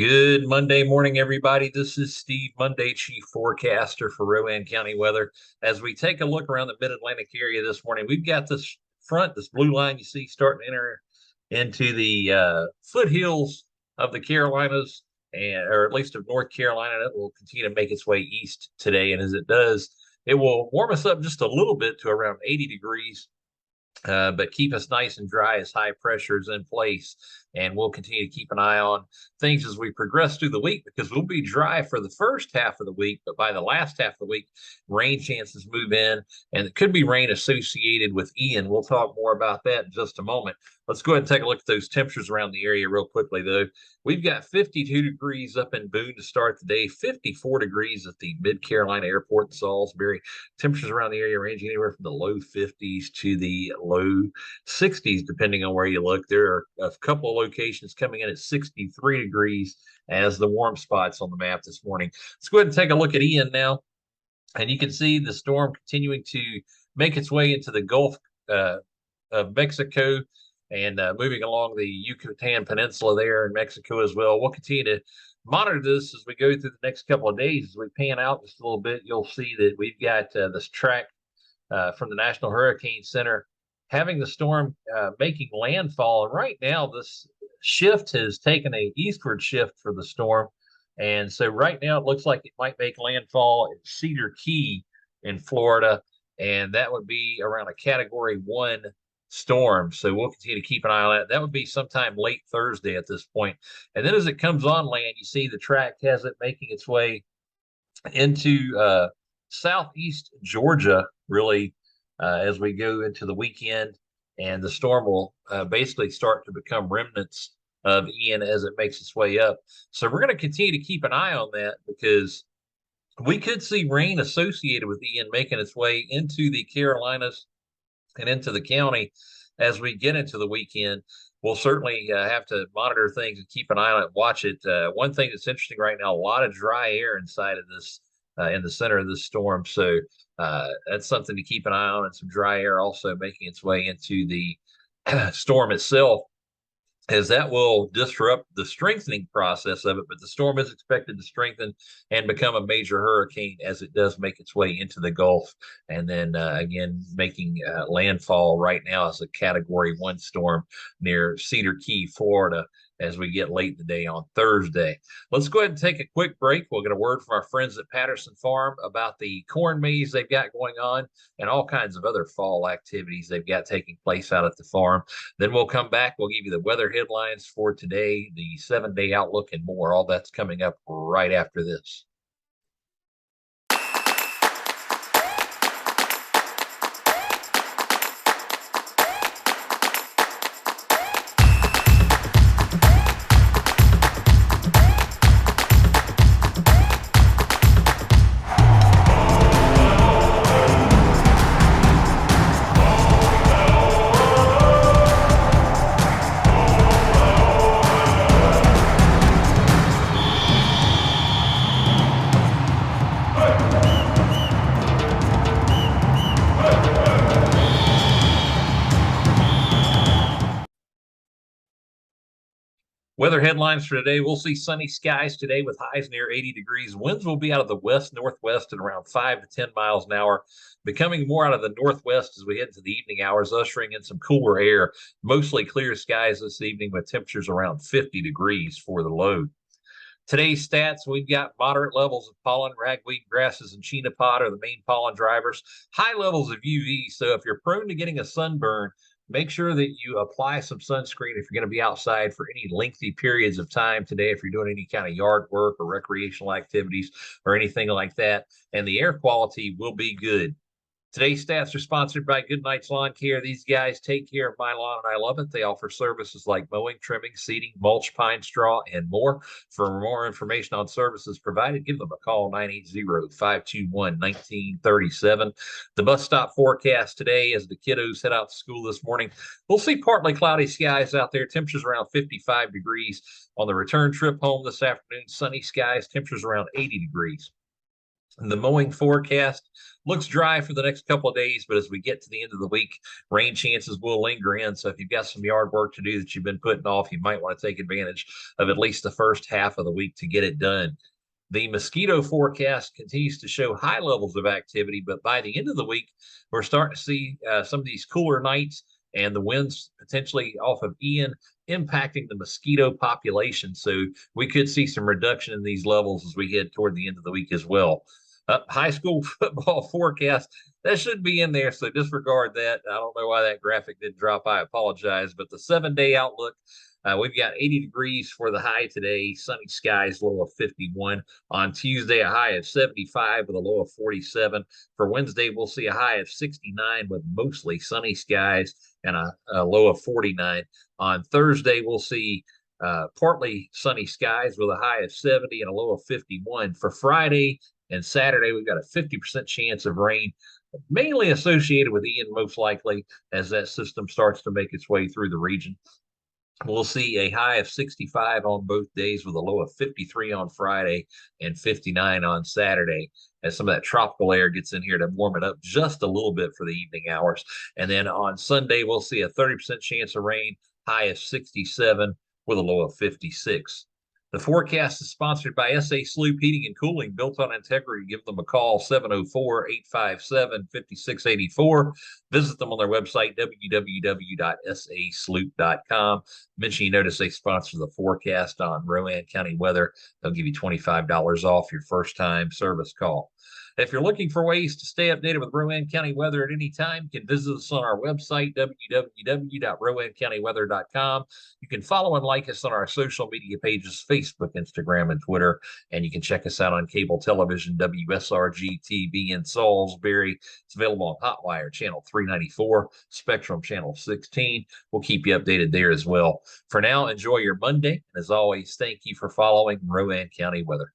Good Monday morning, everybody. This is Steve, Monday Chief Forecaster for Rowan County Weather. As we take a look around the Mid-Atlantic area this morning, we've got this blue line you see starting to enter into the foothills of the Carolinas, or at least of North Carolina. It will continue to make its way east today, and as it does, it will warm us up just a little bit to around 80 degrees, but keep us nice and dry as high pressure is in place. And we'll continue to keep an eye on things as we progress through the week because we'll be dry for the first half of the week, but by the last half of the week, rain chances move in, and it could be rain associated with Ian. We'll talk more about that in just a moment. Let's go ahead and take a look at those temperatures around the area real quickly, though. We've got 52 degrees up in Boone to start the day, 54 degrees at the Mid-Carolina Airport in Salisbury. Temperatures around the area ranging anywhere from the low 50s to the low 60s, depending on where you look. There are a couple of locations coming in at 63 degrees as the warm spots on the map this morning. Let's go ahead and take a look at Ian now. And you can see the storm continuing to make its way into the Gulf of Mexico and moving along the Yucatan Peninsula there in Mexico as well. We'll continue to monitor this as we go through the next couple of days. As we pan out just a little bit, you'll see that we've got this track from the National Hurricane Center having the storm making landfall. And right now, this shift has taken a eastward shift for the storm. And so right now, it looks like it might make landfall at Cedar Key in Florida. And that would be around a Category 1 storm. So we'll continue to keep an eye on that. That would be sometime late Thursday at this point. And then as it comes on land, you see the track has it making its way into southeast Georgia, really, as we go into the weekend. And the storm will basically start to become remnants of Ian as it makes its way up. So we're going to continue to keep an eye on that because we could see rain associated with Ian making its way into the Carolinas and into the county as we get into the weekend. We'll certainly have to monitor things and keep an eye on it, watch it. One thing that's interesting right now, a lot of dry air inside of this, in the center of this storm. So that's something to keep an eye on, and some dry air also making its way into the storm itself, as that will disrupt the strengthening process of it. But the storm is expected to strengthen and become a major hurricane as it does make its way into the Gulf. And then again, making landfall right now as a Category 1 storm near Cedar Key, Florida, as we get late in the day on Thursday. Let's go ahead and take a quick break. We'll get a word from our friends at Patterson Farm about the corn maze they've got going on and all kinds of other fall activities they've got taking place out at the farm. Then we'll come back. We'll give you the weather headlines for today, the 7-day outlook, and more. All that's coming up right after this. Weather headlines for today. We'll see sunny skies today with highs near 80 degrees. Winds will be out of the west-northwest at around 5 to 10 miles an hour, becoming more out of the northwest as we head into the evening hours, ushering in some cooler air. Mostly clear skies this evening with temperatures around 50 degrees for the low. Today's stats, we've got moderate levels of pollen, ragweed grasses, and chenopod are the main pollen drivers. High levels of UV, so if you're prone to getting a sunburn, make sure that you apply some sunscreen if you're going to be outside for any lengthy periods of time today, if you're doing any kind of yard work or recreational activities or anything like that. And the air quality will be good. Today's stats are sponsored by Goodnight's Lawn Care. These guys take care of my lawn, and I love it. They offer services like mowing, trimming, seeding, mulch, pine straw, and more. For more information on services provided, give them a call, 980-521-1937. The bus stop forecast today as the kiddos head out to school this morning. We'll see partly cloudy skies out there. Temperatures around 55 degrees. On the return trip home this afternoon, sunny skies, temperatures around 80 degrees. The mowing forecast looks dry for the next couple of days, but as we get to the end of the week, rain chances will linger in. So if you've got some yard work to do that you've been putting off, you might want to take advantage of at least the first half of the week to get it done. The mosquito forecast continues to show high levels of activity, but by the end of the week, we're starting to see some of these cooler nights and the winds potentially off of Ian impacting the mosquito population. So we could see some reduction in these levels as we head toward the end of the week as well. High school football forecast, that should be in there, so disregard that. I don't know why that graphic didn't drop. I apologize. But the 7-day outlook, we've got 80 degrees for the high today, sunny skies, low of 51. On Tuesday, a high of 75 with a low of 47. For Wednesday, we'll see a high of 69 with mostly sunny skies and a low of 49. On Thursday, we'll see partly sunny skies with a high of 70 and a low of 51. For Friday and Saturday, we've got a 50% chance of rain, mainly associated with Ian, most likely, as that system starts to make its way through the region. We'll see a high of 65 on both days with a low of 53 on Friday and 59 on Saturday as some of that tropical air gets in here to warm it up just a little bit for the evening hours. And then on Sunday, we'll see a 30% chance of rain, high of 67 with a low of 56. The forecast is sponsored by SA Sloop Heating and Cooling, built on integrity. Give them a call, 704-857-5684. Visit them on their website, www.sasloop.com. Mention you notice they sponsor the forecast on Rowan County Weather. They'll give you $25 off your first time service call. If you're looking for ways to stay updated with Rowan County weather at any time, you can visit us on our website, www.rowancountyweather.com. You can follow and like us on our social media pages, Facebook, Instagram, and Twitter. And you can check us out on cable television, WSRG TV in Salisbury. It's available on Hotwire Channel 394, Spectrum Channel 16. We'll keep you updated there as well. For now, enjoy your Monday. And as always, thank you for following Rowan County Weather.